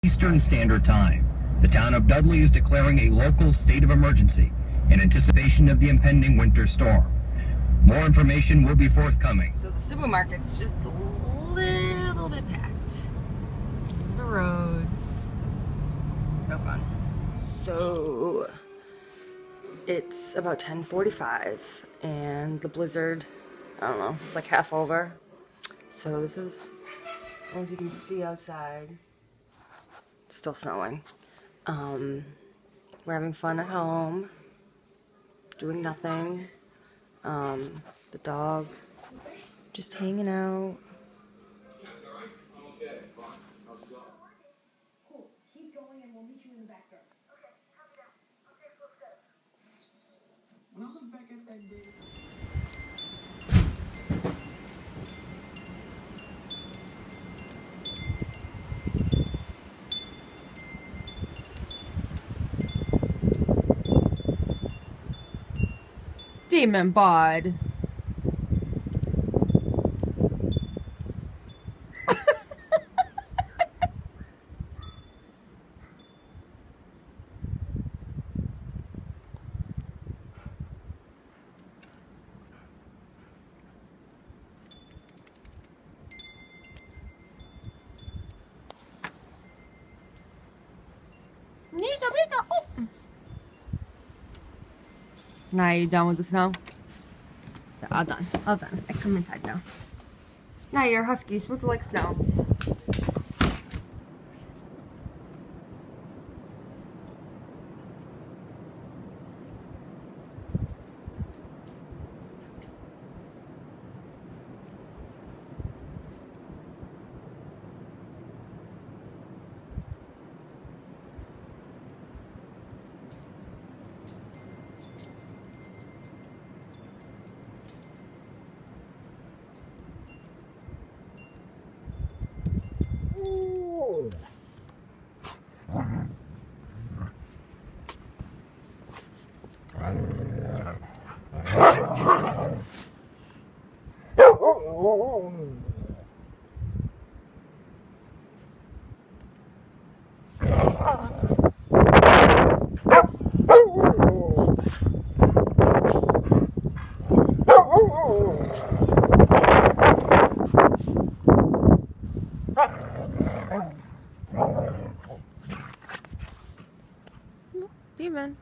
Eastern Standard Time. The town of Dudley is declaring a local state of emergency in anticipation of the impending winter storm. More information will be forthcoming. So the supermarket's just a little bit packed. This is the roads. So fun. So it's about 10:45 and the blizzard, I don't know, it's like half over. So this is, I don't know if you can see outside. It's still snowing. We're having fun at home, doing nothing. The dogs just hanging out. Cool. Keep going and we'll meet you in the back door. Okay, copy that. Okay, let's go. When I look back at that day. Demon bod. Oh. Now you done with the snow? So all done. All done. I come inside now. Now you're a husky. You're supposed to like snow. Demon.